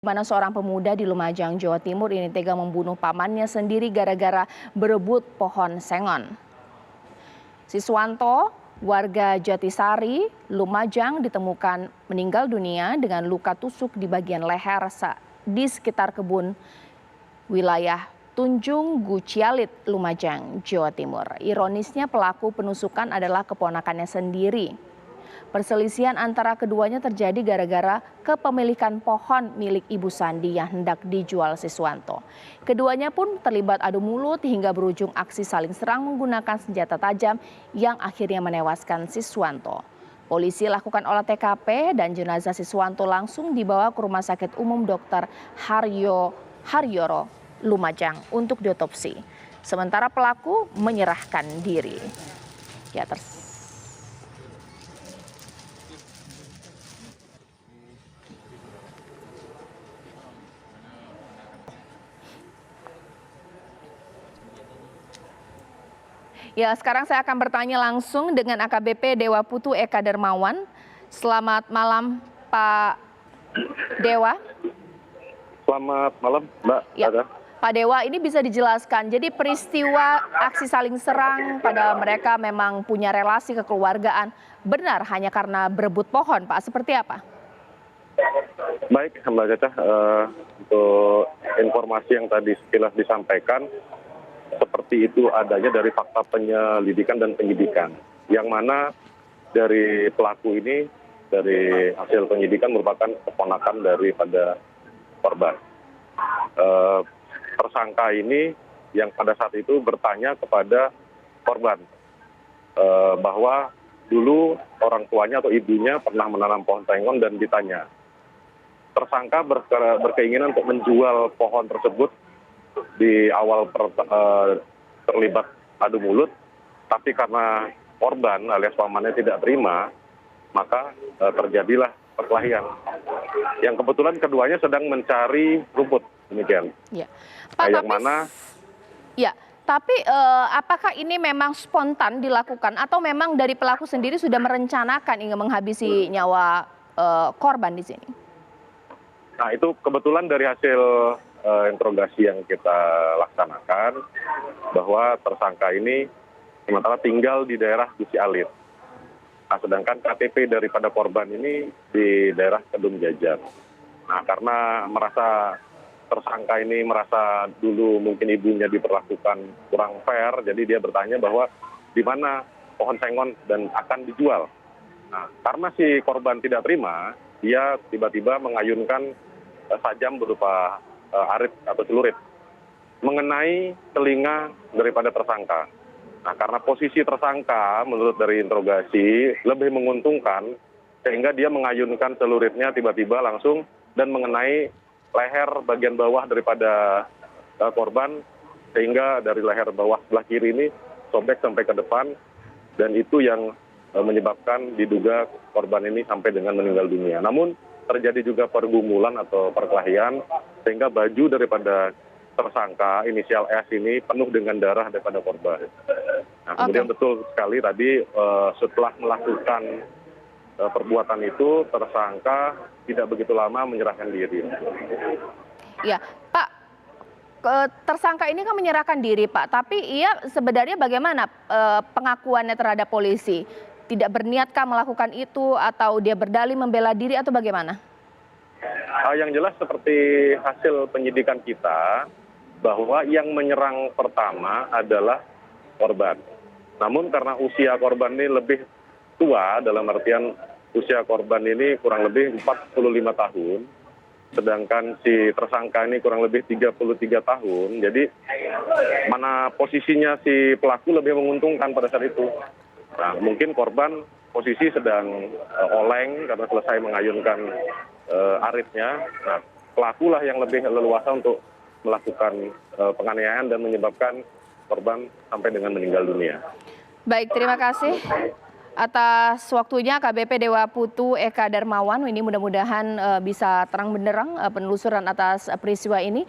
Di mana seorang pemuda di Lumajang, Jawa Timur ini tega membunuh pamannya sendiri gara-gara berebut pohon sengon. Siswanto, warga Jatisari, Lumajang ditemukan meninggal dunia dengan luka tusuk di bagian leher di sekitar kebun wilayah Tunjung Gucialit, Lumajang, Jawa Timur. Ironisnya pelaku penusukan adalah keponakannya sendiri. Perselisihan antara keduanya terjadi gara-gara kepemilikan pohon milik Ibu Sandi yang hendak dijual Siswanto. Keduanya pun terlibat adu mulut hingga berujung aksi saling serang menggunakan senjata tajam yang akhirnya menewaskan Siswanto. Polisi lakukan olah TKP dan jenazah Siswanto langsung dibawa ke Rumah Sakit Umum Dr. Haryoro, Lumajang untuk diotopsi. Sementara pelaku menyerahkan diri. Ya, sekarang saya akan bertanya langsung dengan AKBP Dewa Putu Eka Darmawan. Selamat malam, Pak Dewa. Selamat malam, Mbak. Ya, Pak Dewa, ini bisa dijelaskan. Jadi peristiwa aksi saling serang pada mereka memang punya relasi kekeluargaan. Benar hanya karena berebut pohon, Pak? Seperti apa? Baik, Mbak Caca. Untuk informasi yang tadi sekilas disampaikan, seperti itu adanya dari fakta penyelidikan dan penyidikan. Yang mana dari pelaku ini, dari hasil penyidikan merupakan keponakan daripada korban. Tersangka ini yang pada saat itu bertanya kepada korban bahwa dulu orang tuanya atau ibunya pernah menanam pohon sengon dan ditanya. Tersangka berkeinginan untuk menjual pohon tersebut di awal terlibat adu mulut, tapi karena korban alias pamannya tidak terima, maka terjadilah perkelahian. Yang kebetulan keduanya sedang mencari rumput, demikian. Ya. Pak, tapi apakah ini memang spontan dilakukan atau memang dari pelaku sendiri sudah merencanakan ingin menghabisi nyawa korban di sini? Nah, itu kebetulan dari hasil interogasi yang kita laksanakan bahwa tersangka ini sementara tinggal di daerah Gucialit. Nah, sedangkan KTP daripada korban ini di daerah Kedung Jajar. Nah, karena tersangka ini merasa dulu mungkin ibunya diperlakukan kurang fair, jadi dia bertanya bahwa di mana pohon sengon dan akan dijual. Nah, karena si korban tidak terima, dia tiba-tiba mengayunkan sajam berupa arit atau celurit mengenai telinga daripada tersangka. Nah, karena posisi tersangka menurut dari interogasi lebih menguntungkan, sehingga dia mengayunkan celuritnya tiba-tiba langsung dan mengenai leher bagian bawah daripada korban, sehingga dari leher bawah sebelah kiri ini sobek sampai ke depan, dan itu yang menyebabkan diduga korban ini sampai dengan meninggal dunia. Namun terjadi juga pergumulan atau perkelahian sehingga baju daripada tersangka inisial S ini penuh dengan darah daripada korban. Nah, kemudian betul sekali tadi setelah melakukan perbuatan itu tersangka tidak begitu lama menyerahkan diri. Ya, Pak, tersangka ini kan menyerahkan diri, Pak. Tapi ia sebenarnya bagaimana pengakuannya terhadap polisi? Tidak berniatkah melakukan itu atau dia berdalih membela diri atau bagaimana? Yang jelas seperti hasil penyidikan kita bahwa yang menyerang pertama adalah korban. Namun karena usia korban ini lebih tua, dalam artian usia korban ini kurang lebih 45 tahun, sedangkan si tersangka ini kurang lebih 33 tahun. Jadi mana posisinya si pelaku lebih menguntungkan pada saat itu. Nah, mungkin korban posisi sedang oleng karena selesai mengayunkan aritnya. Nah, pelakulah yang lebih leluasa untuk melakukan penganiayaan dan menyebabkan korban sampai dengan meninggal dunia. Baik, terima kasih atas waktunya KBP Dewa Putu Eka Darmawan. Ini mudah-mudahan bisa terang benderang penelusuran atas peristiwa ini.